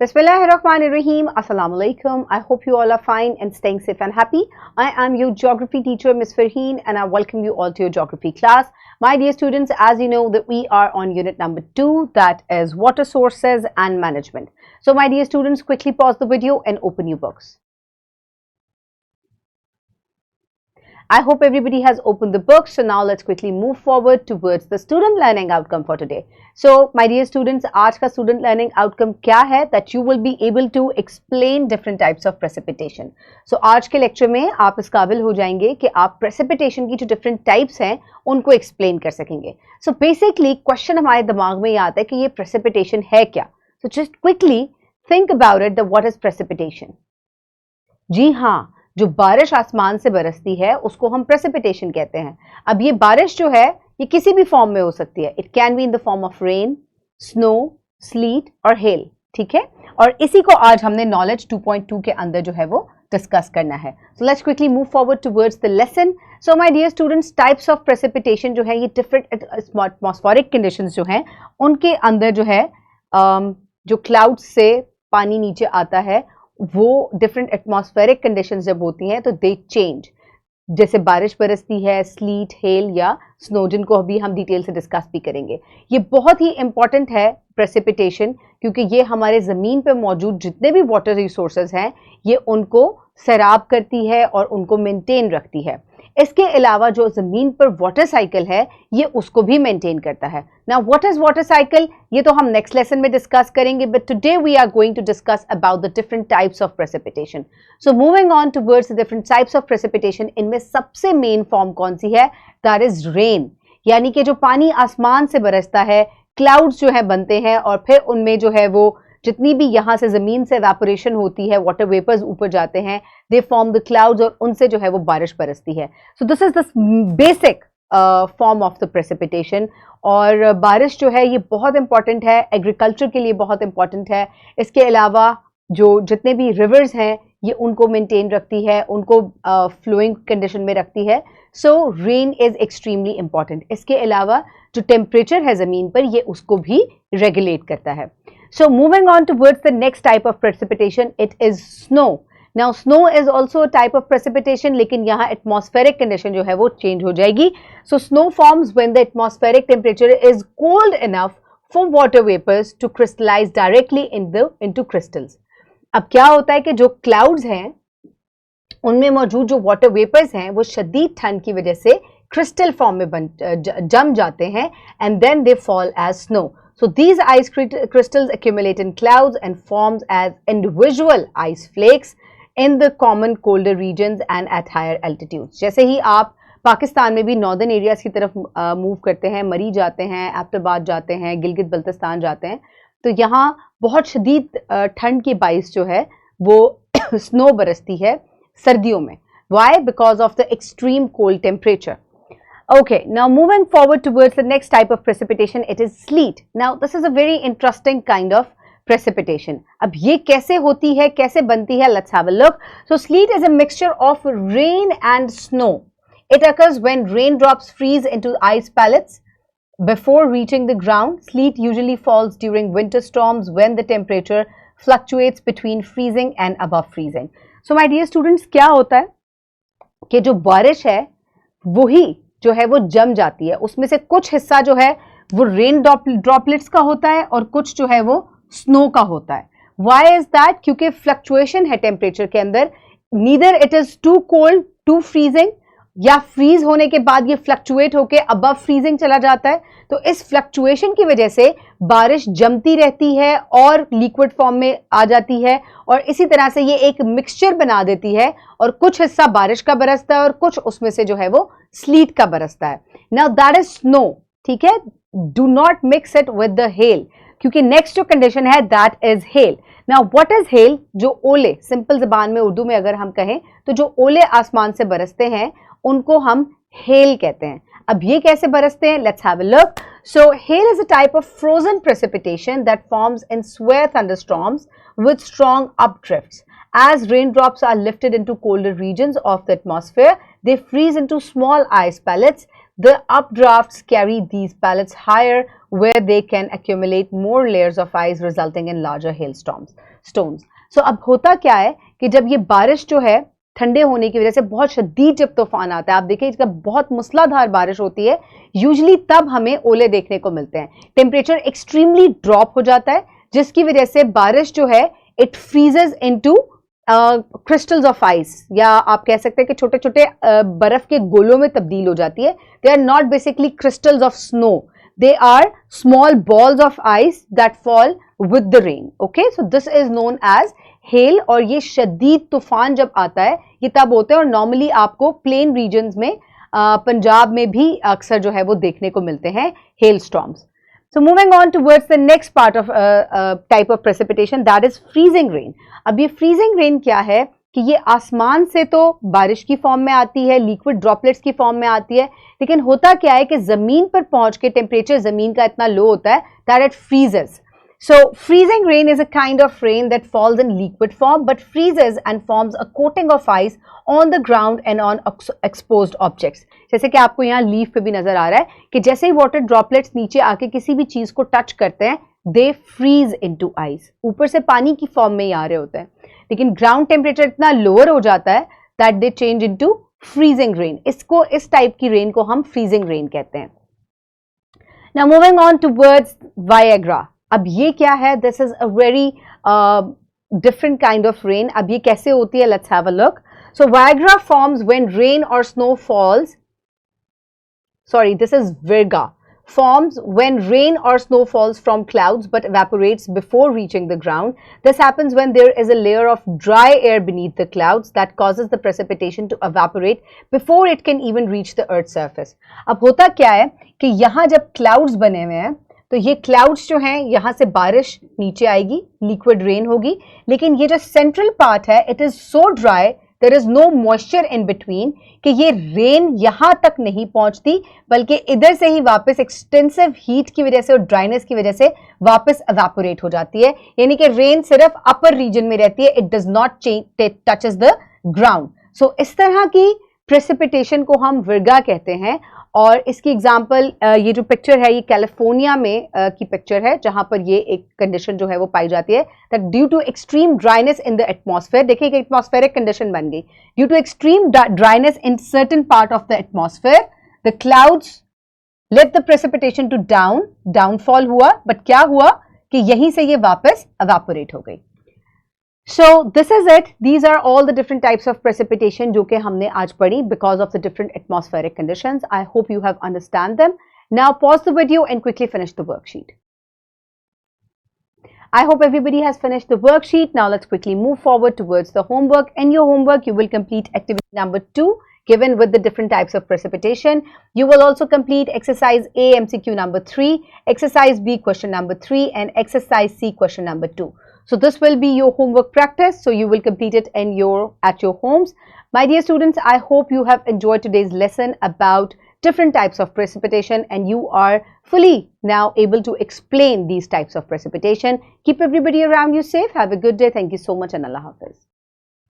Bismillahirrahmanirrahim. Assalamu alaikum. I hope you all are fine and staying safe and happy. I am your geography teacher, Ms. Farheen, and I welcome you all to your geography class. My dear students, as you know that we are on unit number 2, that is water sources and management. So my dear students, quickly pause the video and open your books. I hope everybody has opened the book. So now let's quickly move forward towards the student learning outcome for today. So my dear students, आज का student learning outcome क्या है? That you will be able to explain different types of precipitation. So आज के lecture में आप इस काबिल हो जाएंगे कि आप precipitation की जो different types हैं उनको explain कर सकेंगे. So basically question हमारे दिमाग में ये आता है कि ये precipitation है क्या? So just quickly think about it that what is precipitation? जी हाँ, जो बारिश आसमान से बरसती है उसको हम प्रेसिपिटेशन कहते हैं. अब ये बारिश जो है ये किसी भी फॉर्म में हो सकती है. It can be in the form of rain, snow, slit और हेल. ठीक है, और इसी को आज हमने नॉलेज 2.2 के अंदर जो है वो डिस्कस करना है. So let's quickly move forward towards the lesson. So my dear students, types of precipitation जो है ये डिफरेंट एटमॉस्फेरिक कंडीशंस जो हैं उनके अंदर जो है जो क्लाउड्स से पानी नीचे आता है वो डिफरेंट एटमॉस्फेरिक कंडीशंस जब होती हैं तो दे चेंज. जैसे बारिश बरसती है, स्लीट, हेल या स्नो, जिनको अभी हम डिटेल से डिस्कस भी करेंगे. ये बहुत ही इंपॉर्टेंट है प्रेसिपिटेशन, क्योंकि ये हमारे ज़मीन पर मौजूद जितने भी वाटर रिसोर्सेज हैं ये उनको सैराब करती है और उनको मेंटेन रखती है. इसके अलावा जो ज़मीन पर वाटर साइकिल है ये उसको भी मेंटेन करता है. Now what is water cycle, ये तो हम नेक्स्ट लेसन में डिस्कस करेंगे, but today we are going to discuss about the different types of precipitation. So moving on towards the different types of precipitation, इनमें सबसे main form कौन सी है? That is rain. यानी कि जो पानी आसमान से बरसता है, क्लाउड्स जो है बनते हैं और फिर उनमें जो है वो जितनी भी यहाँ से ज़मीन से एवापोरेशन होती है, वाटर वेपर्स ऊपर जाते हैं, दे फॉर्म द क्लाउड्स और उनसे जो है वो बारिश बरसती है. So this is the basic form of the precipitation. और बारिश जो है ये बहुत इंपॉर्टेंट है, एग्रीकल्चर के लिए बहुत इंपॉर्टेंट है. इसके अलावा जो जितने भी रिवर्स हैं ये उनको मेंटेन रखती है, उनको फ्लोइंग कंडीशन में रखती है. सो रेन इज़ एक्सट्रीमली इंपॉर्टेंट. इसके अलावा जो टेम्परेचर है ज़मीन पर ये उसको भी रेगुलेट करता है. So moving on towards the next type of precipitation, it is snow. Now snow is also a type of precipitation, लेकिन यहाँ atmospheric condition जो है वो change हो जाएगी. So snow forms when the atmospheric temperature is cold enough for water vapors to crystallize directly into crystals. अब क्या होता है कि जो clouds हैं उनमें मौजूद जो water vapors हैं वो शदीद ठंड की वजह से crystal form में जम जाते हैं and then they fall as snow. So these ice crystals accumulate in clouds and forms as individual ice flakes in the common colder regions and at higher altitudes. जैसे ही आप पाकिस्तान में भी नॉर्दर्न एरियाज की तरफ मूव करते हैं, मरी जाते हैं, एबटाबाद जाते हैं, गिलगित बल्तिस्तान जाते हैं, तो यहाँ बहुत शदीद ठंड की बाइस जो है वो स्नो बरसती है सर्दियों में. Why? Because of the extreme cold temperature. Okay, now moving forward towards the next type of precipitation, it is sleet. Now this is a very interesting kind of precipitation. अब ये कैसे होती है, कैसे बनती है? Let's have a look. So sleet is a mixture of rain and snow. It occurs when raindrops freeze into ice pellets before reaching the ground. Sleet usually falls during winter storms when the temperature fluctuates between freezing and above freezing. So my dear students, क्या होता है कि जो बारिश है वही जो है वो जम जाती है. उसमें से कुछ हिस्सा जो है वो रेन ड्रॉपलेट्स का होता है और कुछ जो है वो स्नो का होता है. Why is that? क्योंकि फ्लक्चुएशन है टेम्परेचर के अंदर. Neither it is too cold to freezing, या फ्रीज होने के बाद ये फ्लक्चुएट होके अबव फ्रीजिंग चला जाता है. तो इस फ्लक्चुएशन की वजह से बारिश जमती रहती है और लिक्विड फॉर्म में आ जाती है और इसी तरह से ये एक मिक्सचर बना देती है और कुछ हिस्सा बारिश का बरसता है और कुछ उसमें से जो है वो स्लीट का बरसता है. Now that is snow. ठीक है, do not mix it with the hell, क्योंकि नेक्स्ट जो कंडीशन है that is hello. Now what is hello? जो ओले, सिंपल जबान में उर्दू में अगर हम कहें तो जो ओले आसमान से बरसते हैं उनको हम हेल कहते हैं. अब ये कैसे बरसते हैं? Let's have a look. So hail is a type of frozen precipitation that forms in severe thunderstorms with strong updrafts. As raindrops are lifted into colder regions of the atmosphere, they freeze into small ice pellets the updrafts carry these pellets higher where they can accumulate more layers of ice resulting in larger stones. So अब होता क्या है कि जब ये बारिश जो है ठंडे होने की वजह से बहुत शदीद जब तूफान आता है, आप देखिए जब बहुत मूसलाधार बारिश होती है यूजली तब हमें ओले देखने को मिलते हैं. टेम्परेचर एक्सट्रीमली ड्रॉप हो जाता है जिसकी वजह से बारिश जो है it फ्रीजेज into crystals of ice, या आप कह सकते हैं कि छोटे छोटे बर्फ के गोलों में तब्दील हो जाती है. They are not basically crystals of snow, they are small balls of ice that fall with the rain. Okay, so this is known as hail. और ये शदीद तूफान जब आता है ये तब होते हैं और नॉर्मली आपको प्लेन रीजन्स में पंजाब में भी अक्सर जो है वो देखने को मिलते हैं hail storms. So moving on towards the next part of type of precipitation, that is freezing rain. अब ये freezing rain क्या है कि ये आसमान से तो बारिश की फॉर्म में आती है, लिक्विड ड्रॉपलेट्स की फॉर्म में आती है, लेकिन होता क्या है कि जमीन पर पहुंच के टेम्परेचर जमीन का इतना लो होता है that it freezes. So freezing rain is a kind of rain that falls in liquid form but freezes and forms a coating of ice on the ground and on exposed objects. जैसे कि आपको यहाँ leaf पे भी नजर आ रहा है कि जैसे ही वाटर ड्रॉपलेट्स नीचे आके किसी भी चीज को टच करते हैं दे फ्रीज इनटू आइस. ऊपर से पानी की फॉर्म में ही आ रहे होते हैं लेकिन ग्राउंड टेम्परेचर इतना लोअर हो जाता है that they change into freezing rain. इसको इस टाइप की रेन को हम फ्रीजिंग रेन कहते हैं. नाउ मूविंग ऑन टुवर्ड्स वायाग्रा. अब ये क्या है? This is a very different kind of rain. अब ये कैसे होती है? Let's have a look. So वायाग्रा फॉर्म्स व्हेन रेन और snow falls, sorry, this is virga, forms when rain or snow falls from clouds but evaporates before reaching the ground. This happens when there is a layer of dry air beneath the clouds that causes the precipitation to evaporate before it can even reach the earth's surface. अब होता क्या है कि यहाँ जब clouds बने हुए हैं तो ये clouds जो हैं यहाँ से बारिश नीचे आएगी, liquid rain होगी, लेकिन ये जो central part है it is so dry, there is no moisture in between कि ये रेन यहाँ तक नहीं पहुंचती बल्कि इधर से ही वापस एक्सटेंसिव हीट की वजह से और ड्राइनेस की वजह से वापस एवापोरेट हो जाती है. यानी कि रेन सिर्फ अपर रीजन में रहती है, it does not touches the ground. So इस तरह की प्रेसिपिटेशन को हम विर्गा कहते हैं. और इसकी एग्जाम्पल ये जो पिक्चर है ये कैलिफोर्निया में की पिक्चर है जहां पर ये एक कंडीशन जो है वो पाई जाती है that due to extreme dryness in the atmosphere. देखिए कि एटमॉस्फेरिक कंडीशन बन गई due to extreme dryness in certain part of the atmosphere the clouds let the precipitation to downfall हुआ, बट क्या हुआ कि यहीं से ये वापस एवापोरेट हो गई. So this is it. These are all the different types of precipitation जो कि हमने आज पढ़ी because of the different atmospheric conditions. I hope you have understand them. Now pause the video and quickly finish the worksheet. I hope everybody has finished the worksheet. Now let's quickly move forward towards the homework. In your homework, you will complete activity number 2 given with the different types of precipitation. You will also complete exercise A MCQ number 3, exercise B question number 3 and exercise C question number 2. So this will be your homework practice. So you will complete it at your homes. My dear students, I hope you have enjoyed today's lesson about different types of precipitation and you are fully now able to explain these types of precipitation. Keep everybody around you safe. Have a good day. Thank you so much and Allah Hafiz.